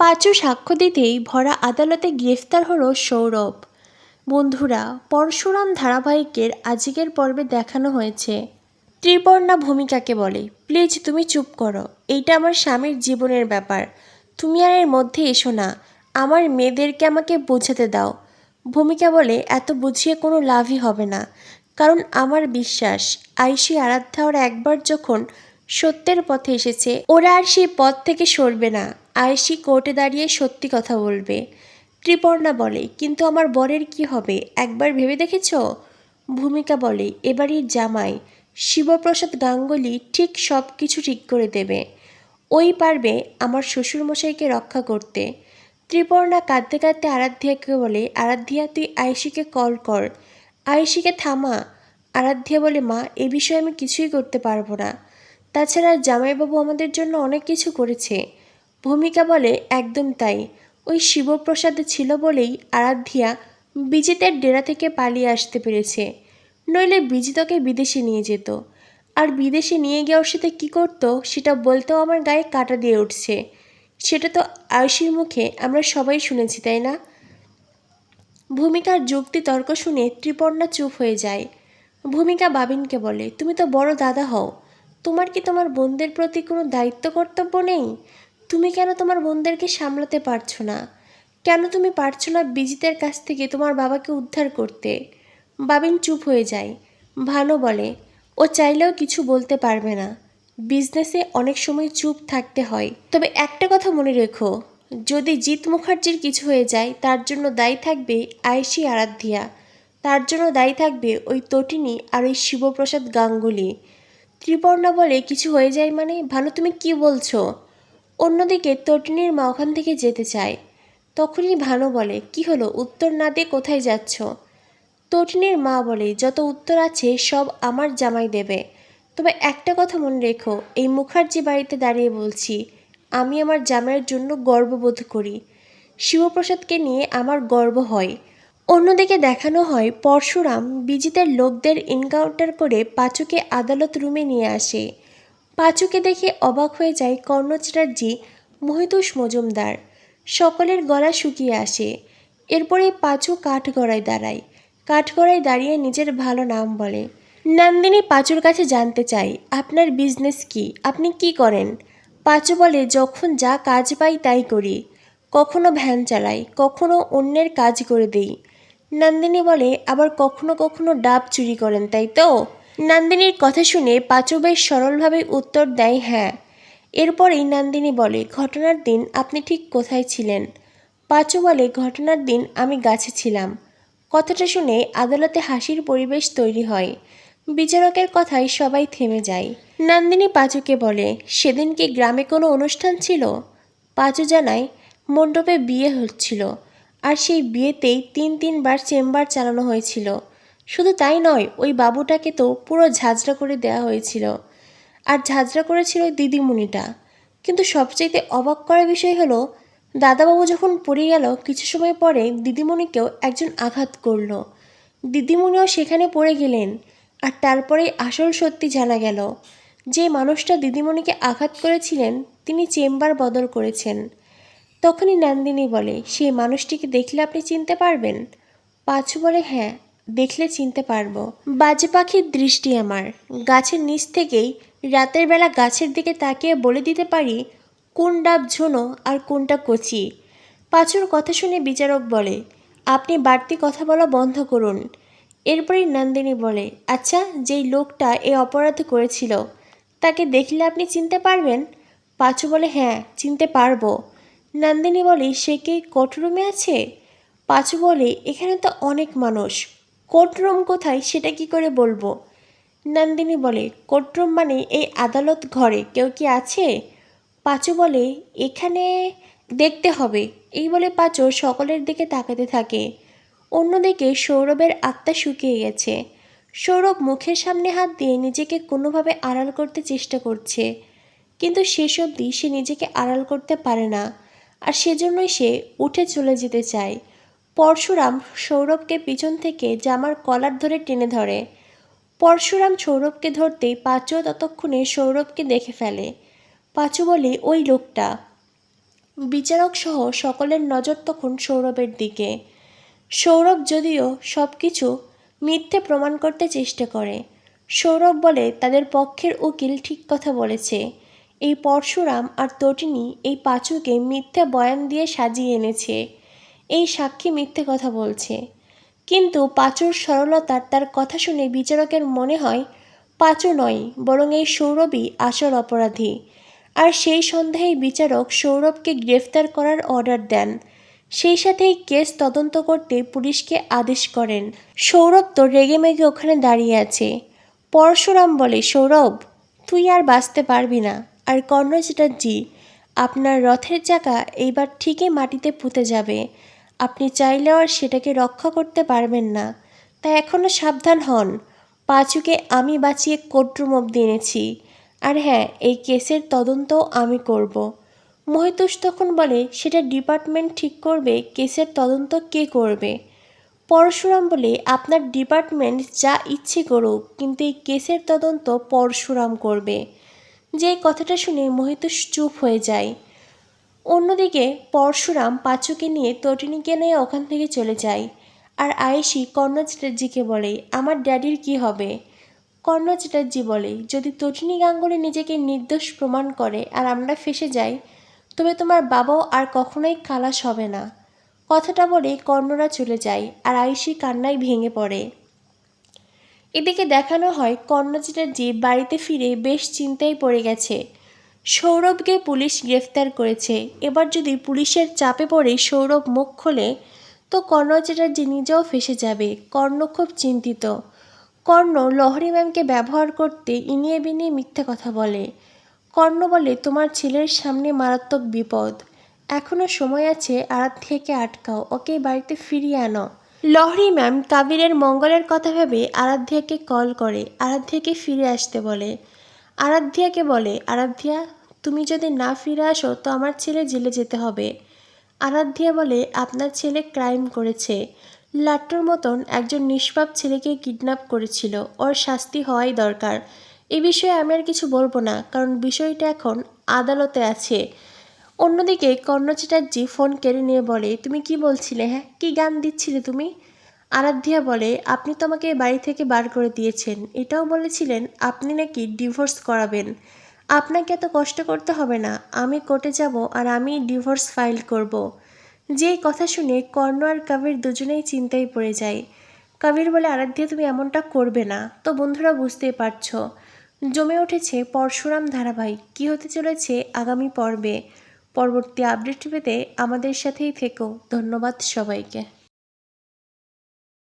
পাঁচু সাক্ষ্য দিতেই ভরা আদালতে গ্রেফতার হলো সৌরভ। বন্ধুরা, পরশুরাম ধারাবাহিকের আজকের পর্বে দেখানো হয়েছে ত্রিপর্ণা ভূমিকাকে বলে, প্লিজ তুমি চুপ করো, এইটা আমার স্বামীর জীবনের ব্যাপার, তুমি আর এর মধ্যে এসো না, আমার মেয়েদেরকে আমাকে বোঝাতে দাও। ভূমিকা বলে, এত বুঝিয়ে কোনো লাভই হবে না, কারণ আমার বিশ্বাস আয়ুষী আরাধ্যা ওরা একবার যখন সত্যের পথে এসেছে ওরা আর সেই পথ থেকে সরবে না। আয়ুষী কোর্টে দাঁড়িয়ে সত্যি কথা বলবে। ত্রিপর্ণা বলে, কিন্তু আমার বরের কি হবে, একবার ভেবে দেখেছ? ভূমিকা বলে, এবারই জামাই শিবপ্রসাদ গাঙ্গুলি ঠিক সব কিছু ঠিক করে দেবে, ওই পারবে আমার শ্বশুরমশাইকে রক্ষা করতে। ত্রিপর্ণা কাঁদতে কাঁদতে আরাধ্যাকে বলে, আরাধ্যা তুই আয়ুষীকে কল কর, আয়ুষীকে থামা। আরাধ্যা বলে, মা এ বিষয়ে আমি কিছুই করতে পারবো না, তাছাড়া জামাইবাবু আমাদের জন্য অনেক কিছু করেছে। ভূমিকা বলে, একদম তাই, ওই শিবপ্রসাদ ছিল বলেই আরাধ্যা বিজিতের ডেরা থেকে পালিয়ে আসতে পেরেছে, নইলে বিজিতকে বিদেশে নিয়ে যেত, আর বিদেশে নিয়ে গিয়ে ওর সাথে কী করতো সেটা বলতেও আমার গায়ে কাঁটা দিয়ে উঠছে। সেটা তো আয়ুষীর মুখে আমরা সবাই শুনেছি, তাই না? ভূমিকার যুক্তি তর্ক শুনে ত্রিপর্ণা চুপ হয়ে যায়। ভূমিকা বাবিনকে বলে, তুমি তো বড় দাদা হও, তোমার কি তোমার বোনদের প্রতি কোনো দায়িত্ব কর্তব্য নেই? তুমি কেন তোমার বোনদেরকে সামলাতে পারছো না? কেন তুমি পারছো না বিজিতের কাছ থেকে তোমার বাবাকে উদ্ধার করতে? বাবিন চুপ হয়ে যায়। ভানু বলে, ও চাইলেও কিছু বলতে পারবে না, বিজনেসে অনেক সময় চুপ থাকতে হয়। তবে একটা কথা মনে রেখো, যদি জিৎ মুখার্জির কিছু হয়ে যায় তার জন্য দায়ী থাকবে আয়ুষী আরাধ্যা, তার জন্য দায়ী থাকবে ওই তটিনী আর ওই শিবপ্রসাদ গাঙ্গুলি। ত্রিপর্ণা বলে, কিছু হয়ে যায় মানে? ভানু তুমি কি বলছো? অন্যদিকে তটিনীর মা ওখান থেকে যেতে চায়। তখনই ভানু বলে, কি হলো, উত্তর না দিয়ে কোথায় যাচ্ছ? তটিনীর মা বলে, যত উত্তর আছে সব আমার জামাই দেবে, তবে একটা কথা মনে রেখো, এই মুখার্জি বাড়িতে দাঁড়িয়ে বলছি, আমি আমার জামাইয়ের জন্য গর্ববোধ করি, শিবপ্রসাদকে নিয়ে আমার গর্ব হয়। অন্যদিকে দেখানো হয় পরশুরাম বিজিতের লোকদের এনকাউন্টার করে পাঁচুকে আদালত রুমে নিয়ে আসে। পাঁচুকে দেখে অবাক হয়ে যায় কর্ণ চ্যাটার্জি, মহিতোষ মজুমদার, সকলের গলা শুকিয়ে আসে। এরপরে পাঁচু কাঠগড়ায় দাঁড়ায়, কাঠগড়ায় দাঁড়িয়ে নিজের ভালো নাম বলে। নন্দিনী পাঁচুর কাছে জানতে চাই, আপনার বিজনেস কি, আপনি কি করেন? পাঁচু বলে, যখন যা কাজ পাই তাই করি, কখনো ভ্যান চালাই, কখনো অন্যের কাজ করে দেই। নন্দিনী বলে, আবার কখনো কখনো ডাব চুরি করেন, তাই তো? নন্দিনীর কথা শুনে পাঁচু বেশ সরলভাবে উত্তর দেয়, হ্যাঁ। এরপরেই নন্দিনী বলে, ঘটনার দিন আপনি ঠিক কোথায় ছিলেন? পাঁচু বলে, ঘটনার দিন আমি গাছে ছিলাম। কথাটা শুনে আদালতে হাসির পরিবেশ তৈরি হয়। বিচারকের কথায় সবাই থেমে যায়। নন্দিনী পাঁচুকে বলে, সেদিন কি গ্রামে কোনো অনুষ্ঠান ছিল? পাঁচু জানায়, মণ্ডপে বিয়ে হচ্ছিল, আর সেই বিয়েতেই তিনবার চেম্বার চালানো হয়েছিল। শুধু তাই নয়, ওই বাবুটাকে তো পুরো ঝাঁঝরা করে দেওয়া হয়েছিল, আর ঝাঁঝরা করেছিল ওই দিদিমণিটা। কিন্তু সবচাইতে অবাক করার বিষয় হলো, দাদাবাবু যখন পড়ে গেল কিছু সময় পরে দিদিমণিকেও একজন আঘাত করল, দিদিমণিও সেখানে পড়ে গেলেন। আর তারপরেই আসল সত্যি জানা গেল, যে মানুষটা দিদিমণিকে আঘাত করেছিলেন তিনি চেম্বার বদল করেছেন। তখনই নন্দিনী বলে, সেই মানুষটিকে দেখলে আপনি চিনতে পারবেন? পাঁচু বলে, হ্যাঁ, দেখলে চিনতে পারবো। বাজে পাখির দৃষ্টি আমার, গাছের নিচ থেকেই রাতের বেলা গাছের দিকে তাকিয়ে বলে দিতে পারি কোন ডাব ঝোনো আর কোনটা কচি। পাঁচুর কথা শুনে বিচারক বলে, আপনি বাড়তি কথা বলা বন্ধ করুন। এরপরই নন্দিনী বলে, আচ্ছা, যেই লোকটা এ অপরাধ করেছিল তাকে দেখলে আপনি চিনতে পারবেন? পাঁচু বলে, হ্যাঁ, চিনতে পারবো। নন্দিনী বলে, সে কি কোর্টরুমে আছে? পাঁচু বলে, এখানে তো অনেক মানুষ, কোর্টরুম কোথায় সেটা কি করে বলবো? নন্দিনী বলে, কোর্টরুম মানে এই আদালত ঘরে কেউ কি আছে? পাঁচু বলে, এখানে দেখতে হবে। এই বলে পাঁচু সকলের দিকে তাকাতে থাকে। অন্যদিকে সৌরভের আত্মা শুকিয়ে গেছে। সৌরভ মুখের সামনে হাত দিয়ে নিজেকে কোনোভাবে আড়াল করতে চেষ্টা করছে, কিন্তু শেষ অবধি সে নিজেকে আড়াল করতে পারে না, আর সেজন্যই সে উঠে চলে যেতে চায়। পরশুরাম সৌরভকে পিছন থেকে জামার কলার ধরে টেনে ধরে। পরশুরাম সৌরভকে ধরতেই পাঁচুও ততক্ষণে সৌরভকে দেখে ফেলে। পাঁচু বলে, ওই লোকটা। বিচারক সহ সকলের নজর তখন সৌরভের দিকে। সৌরভ যদিও সব কিছু মিথ্যে প্রমাণ করতে চেষ্টা করে। সৌরভ বলে তাদের পক্ষের উকিল ঠিক কথা বলেছে, এই পরশুরাম আর তটিনী এই পাঁচুকে মিথ্যে বয়ান দিয়ে সাজিয়ে এনেছে, এই সাক্ষী মিথ্যে কথা বলছে। কিন্তু পাঁচুর সরলতার তার কথা শুনে বিচারকের মনে হয় পাঁচু নয়, বরং এই সৌরভই আসল অপরাধী। আর সেই সন্দেহেই বিচারক সৌরভকে গ্রেফতার করার অর্ডার দেন। সেই সাথেই কেস তদন্ত করতে পুলিশকে আদেশ করেন। সৌরভ তো রেগেমেগে ওখানে দাঁড়িয়ে আছে। পরশুরাম বলে, সৌরভ তুই আর বাঁচতে পারবি না। আর কর্ণ চ্যাটার্জি, আপনার রথের চাকা এইবার ঠিকই মাটিতে পুঁতে যাবে। আপনি চাইলেও আর সেটাকে রক্ষা করতে পারবেন না। তাই এখনও সাবধান হন। পাঁচুকে আমি বাঁচিয়ে কোর্টরুম অবধি এনেছি। আর হ্যাঁ, এই কেসের তদন্তও আমি করব। মহিতোষ তখন বলে, সেটা ডিপার্টমেন্ট ঠিক করবে কেসের তদন্ত কে করবে। পরশুরাম বলে, আপনার ডিপার্টমেন্ট যা ইচ্ছে করুক, কিন্তু এই কেসের তদন্ত পরশুরাম করবে। যে কথাটা শুনে মহিতোষ চুপ হয়ে যায়। অন্যদিকে পরশুরাম পাঁচুকে নিয়ে তটিনীকে নিয়ে ওখান থেকে চলে যায়। আর আয়েশি কর্ণ চ্যাটার্জিকে বলে, আমার ড্যাডির কি হবে? কর্ণ চ্যাটার্জি বলে, যদি তটিনী গাঙ্গুলি নিজেকে নির্দোষ প্রমাণ করে আর আমরা ফেঁসে যাই, তবে তোমার বাবাও আর কখনোই খালাস হবে না। কথাটা বলে কর্ণরা চলে যায় আর আয়েশি কান্নায় ভেঙে পড়ে। এদিকে দেখানো হয় কর্ণ চ্যাটার্জি বাড়িতে ফিরে বেশ চিন্তায় পড়ে গেছে। সৌরভকে পুলিশ গ্রেফতার করেছে। এবার যদি পুলিশের চাপে পড়ে সৌরভ মুখ খোলে, তো কর্ণ চ্যাটার্জি নিজেও ফেঁসে যাবে। কর্ণ খুব চিন্তিত। কর্ণ লহরী ম্যামকে ব্যবহার করতে ইনিয়ে বিনিয়ে মিথ্যে কথা বলে। কর্ণ বলে, তোমার ছেলের সামনে মারাত্মক বিপদ, এখনও সময় আছে, আরাধ্যাকে আটকাও, ওকে বাড়িতে ফিরিয়ে আনো। লহরী ম্যাম কাবিরের মঙ্গলের কথা ভেবে আরাধ্যাকে কল করে, আরাধ্যাকে ফিরে আসতে বলে। আরাধ্যাকে বলে, আরাধ্যা তুমি যদি না ফিরে আসো তো আমার ছেলে জেলে যেতে হবে। আরাধ্যা বলে, আপনার ছেলে ক্রাইম করেছে, লাট্টুর মতন একজন নিষ্পাপ ছেলেকে কিডন্যাপ করেছিল, ওর শাস্তি হওয়াই দরকার। এ বিষয়ে আমি আর কিছু বলবো না, কারণ বিষয়টা এখন আদালতে আছে। অন্যদিকে কর্ণ চ্যাটার্জি ফোন কেড়ে নিয়ে বলে, তুমি কি বলছিলে? হ্যাঁ, কি গান দিচ্ছিলে তুমি? আরাধ্যা বলে, আপনি তো আমাকে বাড়ি থেকে বার করে দিয়েছেন, এটাও বলেছিলেন আপনি নাকি ডিভোর্স করাবেন। আপনাকে এত কষ্ট করতে হবে না, আমি কোর্টে যাব আর আমি ডিভোর্স ফাইল করব। যেই কথা শুনে কর্ণ আর কবির দুজনেই চিন্তায় পড়ে যায়। কবির বলে, আরাধ্যা তুমি এমনটা করবে না। তো বন্ধুরা বুঝতেই পারছো, জমে উঠেছে পরশুরাম ধারাবাহিক। কী হতে চলেছে আগামী পর্বে। পরবর্তী আপডেট পেতে আমাদের সাথেই থেকো। ধন্যবাদ সবাইকে।